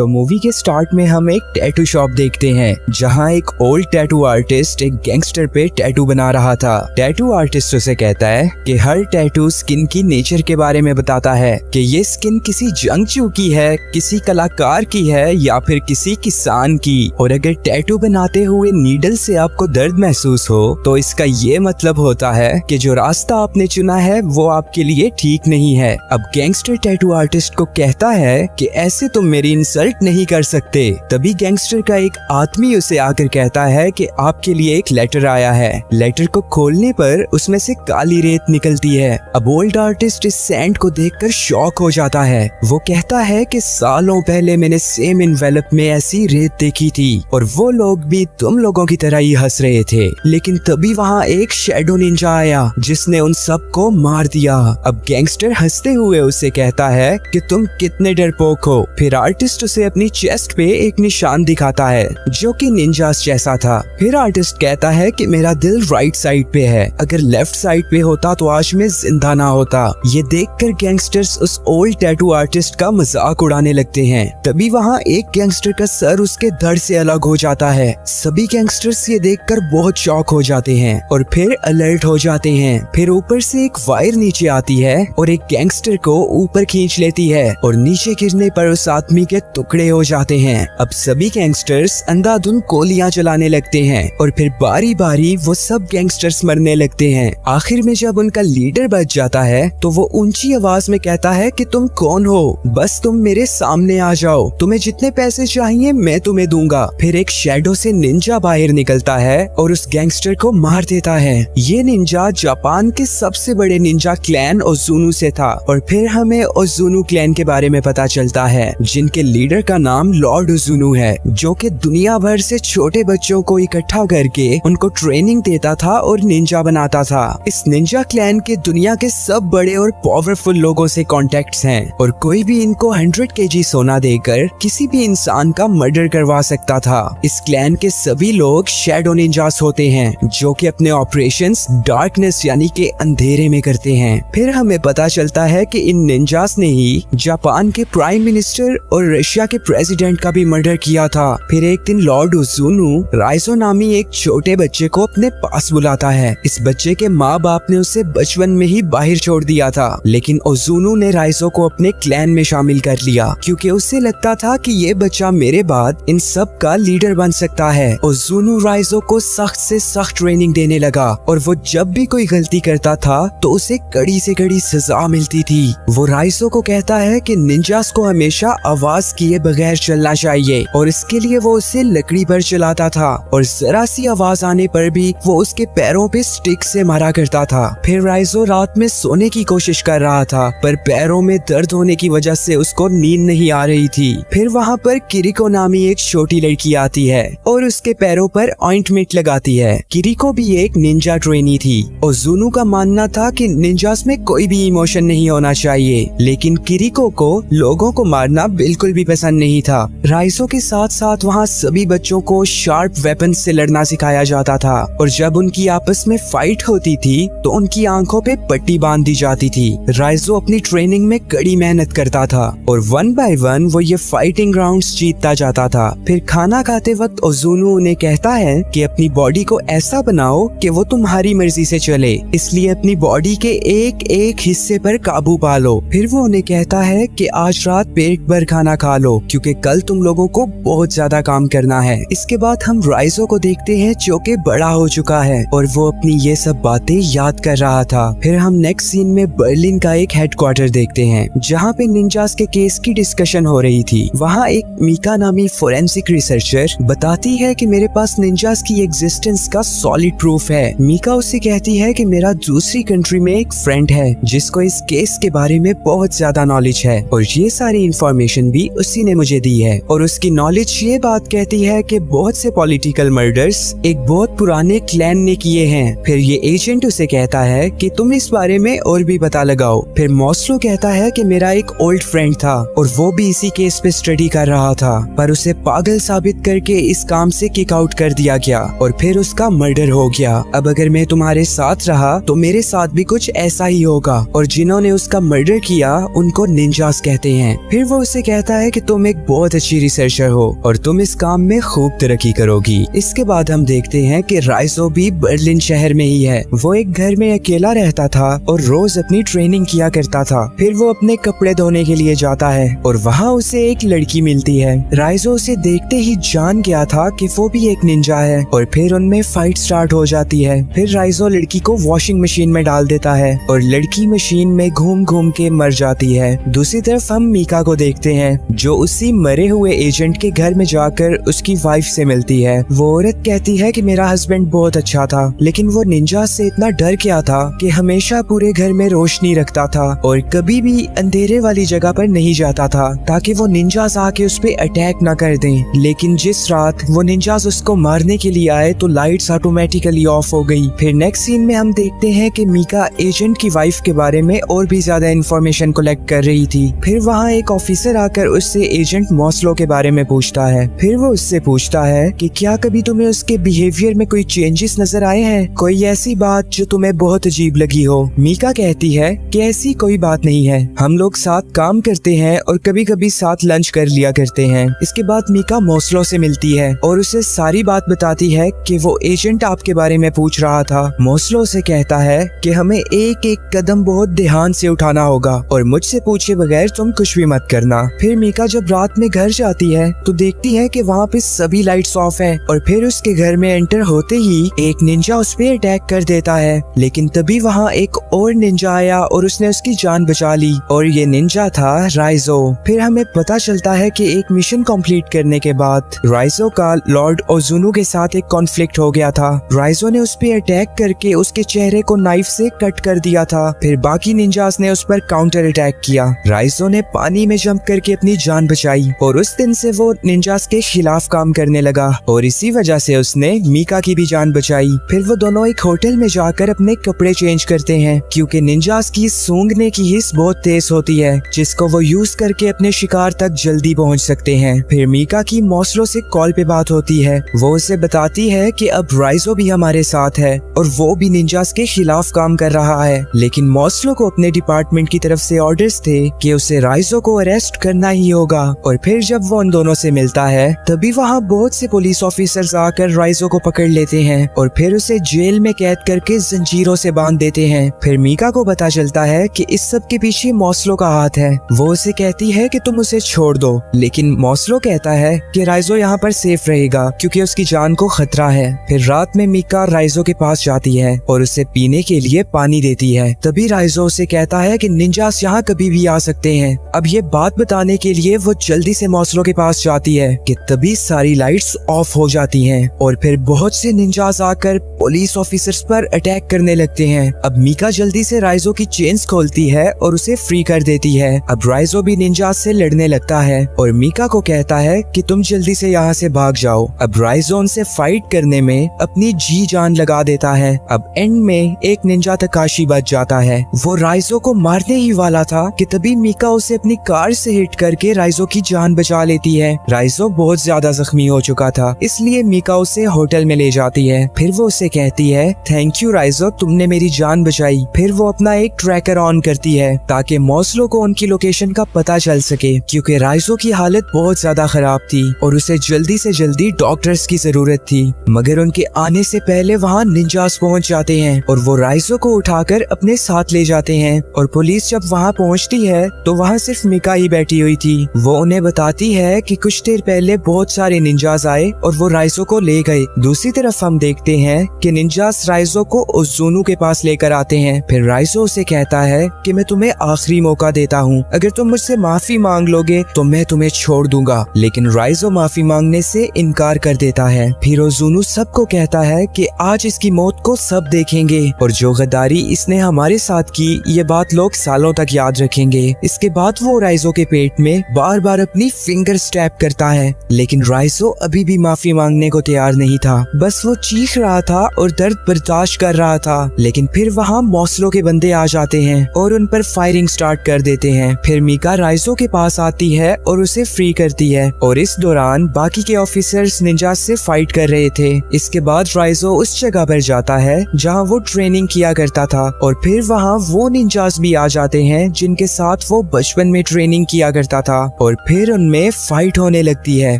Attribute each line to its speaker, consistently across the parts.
Speaker 1: तो मूवी के स्टार्ट में हम एक टैटू शॉप देखते हैं जहां एक ओल्ड टैटू आर्टिस्ट एक गैंगस्टर पे टैटू बना रहा था। टैटू आर्टिस्ट उसे कहता है कि हर टैटू स्किन की नेचर के बारे में बताता है कि ये स्किन किसी जंगजू की है, किसी कलाकार की है या फिर किसी किसान की। और अगर टैटू बनाते हुए नीडल से आपको दर्द महसूस हो तो इसका ये मतलब होता है कि जो रास्ता आपने चुना है वो आपके लिए ठीक नहीं है। अब गैंगस्टर टैटू आर्टिस्ट को कहता है कि ऐसे तुम मेरी इंसल्ट नहीं कर सकते। तभी गैंगस्टर का एक आदमी उसे आकर कहता है कि आपके लिए एक लेटर आया है। लेटर को खोलने पर उसमें से काली रेत निकलती है। अब ओल्ड आर्टिस्ट इस सैंड को देखकर शॉक हो जाता है। वो कहता है कि सालों पहले मैंने सेम एनवेलप में ऐसी रेत देखी थी और वो लोग भी तुम लोगों की तरह ही हंस रहे थे। लेकिन तभी वहाँ एक शैडो निंजा आया जिसने उन सबको मार दिया। अब गैंगस्टर हंसते हुए उसे कहता है कि तुम कितने डरपोक हो। फिर आर्टिस्ट उसे अपनी चेस्ट पे एक निशान दिखाता है जो कि निंजास जैसा था। फिर आर्टिस्ट कहता है कि मेरा दिल राइट साइड पे है, अगर लेफ्ट साइड पे होता तो आज मैं जिंदा ना होता। ये देखकर गैंगस्टर्स उस ओल्ड टैटू आर्टिस्ट का मजाक उड़ाने लगते हैं। तभी वहाँ एक गैंगस्टर का सर उसके धड़ से अलग हो जाता है। सभी गैंगस्टर्स ये देखकर बहुत शॉक हो जाते हैं और फिर अलर्ट हो जाते हैं। फिर ऊपर से एक वायर नीचे आती है और एक गैंगस्टर को ऊपर खींच लेती है और नीचे गिरने पर उस आदमी के टुकड़े हो जाते हैं। अब सभी गैंगस्टर्स अंधाधुंध गोलियां चलाने लगते हैं और फिर बारी बारी वो सब गैंगस्टर्स मरने लगते हैं। आखिर में जब उनका लीडर बच जाता है तो वो ऊंची आवाज में कहता है कि तुम कौन हो, बस तुम मेरे सामने आ जाओ, तुम्हें जितने पैसे चाहिए मैं तुम्हें दूंगा। फिर एक शैडो से निंजा बाहर निकलता है और उस गैंगस्टर को मार देता है। ये निंजा जापान के सबसे बड़े निंजा क्लैन ओज़ुनु से था। और फिर हमें ओज़ुनु क्लैन के बारे में पता चलता है जिनके लीडर का नाम लॉर्ड ओज़ुनु है, जो कि दुनिया भर से छोटे बच्चों को इकट्ठा करके उनको ट्रेनिंग देता था और निंजा बनाता था। इस निंजा क्लैन के दुनिया के सब बड़े और पावरफुल लोगों से कॉन्टेक्ट्स हैं और कोई भी इनको 100 kg सोना देकर किसी भी इंसान का मर्डर करवा सकता था। इस क्लैन के सभी लोग शैडो निंजास होते हैं जो कि अपने ऑपरेशंस डार्कनेस यानी कि अंधेरे में करते हैं। फिर हमें पता चलता है कि इन निंजास ने ही जापान के प्राइम मिनिस्टर और रशिया के प्रेसिडेंट का भी मर्डर किया था। फिर एक दिन लॉर्ड ओज़ुनु राइजो नामी एक छोटे बच्चे को अपने पास बुलाता है। इस बच्चे के माँ बाप ने उसे बचपन में ही बाहर छोड़ दिया था, लेकिन ओज़ुनु ने राइजो को अपने क्लैन में शामिल कर लिया क्योंकि उसे लगता था कि ये बच्चा मेरे बाद इन सब का लीडर बन सकता है। ओज़ुनु राइजो को सख्त से सख्त ट्रेनिंग देने लगा और वो जब भी कोई गलती करता था तो उसे कड़ी से कड़ी सजा मिलती थी। वो राइजो को कहता है कि निंजास को हमेशा आवाज किए बगैर चलना चाहिए और इसके लिए वो उसे लकड़ी पर चलाता था और जरा सी आवाज आने पर भी वो उसके पैरों पे स्टिक से मारा करता था। फिर राइजो रात में सोने की कोशिश कर रहा था पर पैरों में दर्द होने की वजह से उसको नींद नहीं आ रही थी। फिर वहाँ पर किरिको नामी एक छोटी लड़की आती है और उसके पैरों पर ऑइंटमेंट लगाती है। किरिको भी एक निंजा ट्रेनी थी। ओज़ुनु का मानना था कि निंजास में कोई भी इमोशन नहीं होना चाहिए, लेकिन किरिको को लोगों को मारना बिल्कुल भी पसंद नहीं था। राइजो के साथ साथ वहाँ सभी बच्चों को शार्प वेपन से लड़ना सिखाया जाता था और जब उनकी आपस में फाइट होती थी तो उनकी आंखों पे पट्टी बांध दी जाती थी। राइजो अपनी ट्रेनिंग में कड़ी मेहनत करता था और 1 by 1 वो ये फाइटिंग राउंड्स जीतता जाता था। फिर खाना खाते वक्त ओज़ुनु उन्हें कहता है कि अपनी बॉडी को ऐसा बनाओ कि वो तुम्हारी मर्जी से चले, इसलिए अपनी बॉडी के एक एक हिस्से पर काबू पा लो। फिर वो उन्हें कहता है कि आज रात पेट भर खाना खा लो क्योंकि कल तुम लोगों को बहुत ज्यादा काम करना है। इसके बाद हम राइजो को देखते हैं जो कि बड़ा हो चुका है और वो अपनी ये सब बातें याद कर रहा था। फिर हम नेक्स्ट सीन में बर्लिन का एक हेडक्वार्टर देखते हैं जहाँ पे निंजास के केस की डिस्कशन हो रही थी। वहाँ एक मीका नामी फोरेंसिक रिसर्चर बताती है कि मेरे पास निंजास की एग्जिस्टेंस का सॉलिड प्रूफ है। मीका उससे कहती है कि मेरा दूसरी कंट्री में एक फ्रेंड है जिसको इस केस के बारे में बहुत ज्यादा नॉलेज है और ये सारी इंफॉर्मेशन भी उसी ने मुझे दी है। और उसकी नॉलेज ये बात कहती है कि बहुत से पॉलिटिकल मर्डर्स एक बहुत पुराने क्लैन ने किए हैं। फिर ये एजेंट उसे कहता है कि तुम इस बारे में और भी पता लगाओ। फिर मॉस्लो कहता है कि मेरा एक ओल्ड फ्रेंड था और वो भी इसी केस पे स्टडी कर रहा था पर उसे पागल साबित करके इस काम से किक आउट कर दिया गया और फिर उसका मर्डर हो गया। अब अगर मैं तुम्हारे साथ रहा तो मेरे साथ भी कुछ ऐसा ही होगा और जिन्होंने उसका मर्डर किया उनको निंजास कहते हैं। फिर वो उसे कहता है कि तुम एक बहुत अच्छी रिसर्चर हो और तुम इस काम में खूब तरक्की करोगी। इसके बाद हम देखते हैं कि राइजो भी बर्लिन शहर में ही है। वो एक घर में अकेला रहता था और रोज अपनी ट्रेनिंग किया करता था। फिर वो अपने कपड़े धोने के लिए जाता है और वहाँ उसे एक लड़की मिलती है। राइजो उसे देखते ही जान गया था कि वो भी एक निंजा है और फिर उनमें फाइट स्टार्ट हो जाती है। फिर राइजो लड़की को वॉशिंग मशीन में डाल देता है और लड़की मशीन में घूम घूम के मर जाती है। दूसरी तरफ हम मीका को देखते हैं जो उसी मरे हुए एजेंट के घर में जाकर उसकी वाइफ से मिलती है। वो औरत कहती है कि मेरा हस्बैंड बहुत अच्छा था, लेकिन वो निंजा से इतना डर गया था कि हमेशा पूरे घर में रोशनी रखता था और कभी भी अंधेरे वाली जगह पर नहीं जाता था ताकि वो निंजास आके उस पे अटैक न कर दें। लेकिन जिस रात वो निंजास उसको मारने के लिए आए तो लाइट्स ऑटोमेटिकली ऑफ हो गई। फिर नेक्स्ट सीन में हम देखते हैं कि मीका एजेंट की वाइफ के बारे में और भी ज्यादा इंफॉर्मेशन कलेक्ट कर रही थी। फिर वहाँ एक ऑफिसर आकर उससे एजेंट मॉस्लो के बारे में पूछता है। फिर वो उससे पूछता है कि क्या कभी तुम्हें उसके बिहेवियर में कोई चेंजेस नजर आए हैं, कोई ऐसी बात जो तुम्हें बहुत अजीब लगी हो। मीका कहती है कि ऐसी कोई बात नहीं है, हम लोग साथ काम करते हैं और कभी कभी साथ लंच कर लिया करते हैं। इसके बाद मीका मॉस्लो से मिलती है और उसे सारी बात बताती है कि वो एजेंट आपके बारे में पूछ रहा था। मॉस्लो से कहता है कि हमें एक एक कदम बहुत ध्यान से उठाना होगा और मुझसे पूछे बगैर तुम कुछ भी मत करना। फिर मीका जब रात में घर जाती है तो देखती है कि वहाँ पे सभी लाइट्स ऑफ हैं और फिर उसके घर में एंटर होते ही एक निंजा उस पे अटैक कर देता है। लेकिन तभी वहाँ एक और निंजा आया और उसने उसकी जान बचा ली और ये निंजा था राइजो। फिर हमें पता चलता है कि एक मिशन कंप्लीट करने के बाद राइजो का लॉर्ड ओजुनु के साथ एक कॉन्फ्लिक्ट हो गया था। राइजो ने उस पे अटैक करके उसके चेहरे को नाइफ से कट कर दिया था। फिर बाकी निंजास ने उस पर काउंटर अटैक किया। राइजो ने पानी में जंप करके अपनी जान बचाई और उस दिन से वो निंजास के खिलाफ काम करने लगा और इसी वजह से उसने मीका की भी जान बचाई। फिर वो दोनों एक होटल में जाकर अपने कपड़े चेंज करते हैं क्योंकि निंजास की सूंघने की हिस्स बहुत तेज होती है जिसको वो यूज करके अपने शिकार तक जल्दी पहुंच सकते हैं। फिर मीका की मॉस्लो से कॉल पे बात होती है। वो उसे बताती है कि अब राइजो भी हमारे साथ है और वो भी निंजास के खिलाफ काम कर रहा है। लेकिन मॉस्लो को अपने डिपार्टमेंट की तरफ से ऑर्डर्स थे कि उसे राइजो को अरेस्ट करना ही होगा। और फिर जब वो उन दोनों से मिलता है तभी वहाँ बहुत से पुलिस ऑफिसर्स आकर राइजो को पकड़ लेते हैं और फिर उसे जेल में कैद करके जंजीरों से बांध देते हैं। फिर मीका को पता चलता है कि इस सब के पीछे मॉस्लो का हाथ है। वो उसे कहती है कि तुम उसे छोड़ दो, लेकिन मॉस्लो कहता है कि राइजो यहाँ पर सेफ रहेगा क्योंकि उसकी जान को खतरा है। फिर रात में मीका राइजो के पास जाती है और उसे पीने के लिए पानी देती है। तभी राइजो उसे कहता है कि निंजास यहाँ कभी भी आ सकते हैं। अब ये बात बताने के लिए वो जल्दी से मॉस्लो के पास जाती है कि तभी सारी लाइट्स ऑफ हो जाती हैं और फिर बहुत से निंजास आकर पुलिस ऑफिसर्स पर अटैक करने लगते हैं। अब मीका जल्दी से राइजो की चेन्स खोलती है और उसे फ्री कर देती है। अब राइजो भी निंजास से लड़ने लगता है और मीका को कहता है कि तुम जल्दी से यहाँ से भाग जाओ। अब राइजो उनसे फाइट करने में अपनी जी जान लगा देता है। अब एंड में एक निंजा तकाशी बच जाता है। वो राइजो को मारने ही वाला था कि तभी मीका उसे अपनी कार से हिट करके राइजो की जान बचा लेती है। राइजो बहुत ज्यादा जख्मी हो चुका था, इसलिए मीका उसे होटल में ले जाती है। फिर वो उसे कहती है थैंक यू राइजो, तुमने मेरी जान बचाई। फिर वो अपना एक ट्रैकर ऑन करती है ताकि मॉस्लो को उनकी लोकेशन का पता चल सके क्योंकि राइजो की हालत बहुत ज्यादा खराब थी और उसे जल्दी से जल्दी डॉक्टर्स की जरूरत थी। मगर उनके आने से पहले वहाँ निंजास पहुँच जाते हैं और वो राइजो को उठाकर अपने साथ ले जाते हैं। और पुलिस जब वहाँ पहुँचती है तो वहाँ सिर्फ मीका ही बैठी हुई थी। वो उन्हें बताती है कि कुछ देर पहले बहुत सारे निंजास आए और वो राइजो को ले गए। दूसरी तरफ हम देखते हैं कि निंजास राइजो को ओजुनु के पास लेकर आते हैं। फिर राइजो उसे कहता है कि मैं तुम्हें आखिरी मौका देता हूँ, अगर तुम मुझसे माफी मांग लोगे तो मैं तुम्हें छोड़ दूंगा। लेकिन राइजो माफी मांगने से इनकार कर देता है। फिर ओजुनु सबको कहता है कि आज इसकी मौत को सब देखेंगे और जो गद्दारी इसने हमारे साथ की ये बात लोग सालों तक याद रखेंगे। इसके बाद वो राइजो के पेट में बार बार अपनी फिंगर स्टैप करता है, लेकिन राइजो अभी भी माफी मांगने को तैयार नहीं था। बस वो चीख रहा था और दर्द बर्दाश्त कर रहा था। लेकिन फिर वहाँ मॉस्लो के बंदे आ जाते हैं और उन पर फायरिंग स्टार्ट कर देते हैं। फिर मीका राइजो के पास आती है और उसे फ्री करती है और इस दौरान बाकी के ऑफिसर्स निंजास से फाइट कर रहे थे। इसके बाद राइजो उस जगह पर जाता है जहाँ वो ट्रेनिंग किया करता था और फिर वहाँ वो निंजास भी आ जाते हैं जिनके साथ वो बचपन में ट्रेनिंग किया करता था। और फिर उनमें फाइट होने लगती है।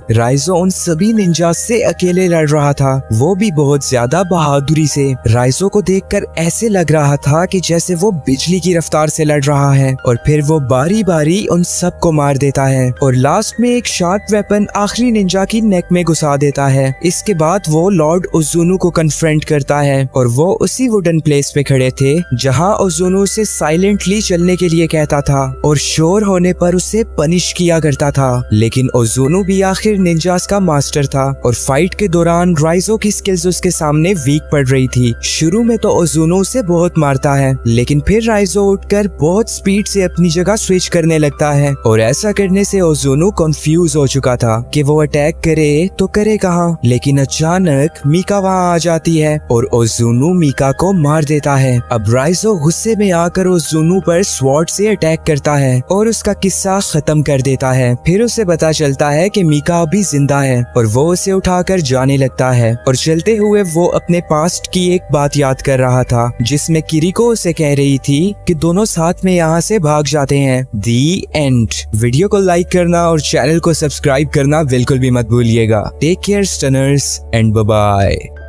Speaker 1: राइजो उन सभी निंजा से अकेले लड़ रहा था, वो भी बहुत ज्यादा बहादुरी से। राइजो को देखकर ऐसे लग रहा था कि जैसे वो बिजली की रफ्तार से लड़ रहा है और फिर वो बारी बारी उन सबको मार देता है और लास्ट में एक शार्प वेपन आखिरी निंजा की नेक में घुसा देता है। इसके बाद वो लॉर्ड ओजुनु को कन्फ्रंट करता है और वो उसी वुडन प्लेस पे खड़े थे जहां ओजुनु से साइलेंटली चलने के लिए कहता था और शोर होने पर उसे पनिश किया करता था। लेकिन ओजुनु भी आखिर निंजास का मास्टर था और फाइट के दौरान राइजो की स्किल्स उसके सामने वीक पड़ रही थी। शुरू में तो ओजुनु उसे बहुत मारता है, लेकिन फिर राइजो उठकर बहुत स्पीड से अपनी जगह स्विच करने लगता है और ऐसा करने से ओजुनु कंफ्यूज हो चुका था कि वो अटैक करे तो करे कहाँ। लेकिन अचानक मीका वहाँ आ जाती है और ओजुनु मीका को मार देता है। अब राइजो गुस्से में आकर ओजुनु पर स्वॉर्ड से अटैक करता है और उसका किस्सा खत्म कर देता है। फिर उसे पता चलता है कि मीका अभी जिंदा है और वो उसे उठाकर जाने लगता है और चलते हुए वो अपने पास्ट की एक बात याद कर रहा था जिसमें किरिको उसे कह रही थी कि दोनों साथ में यहाँ से भाग जाते हैं। दी एंड। वीडियो को लाइक करना और चैनल को सब्सक्राइब करना बिल्कुल भी मत भूलिएगा। Take care stunners and bye bye.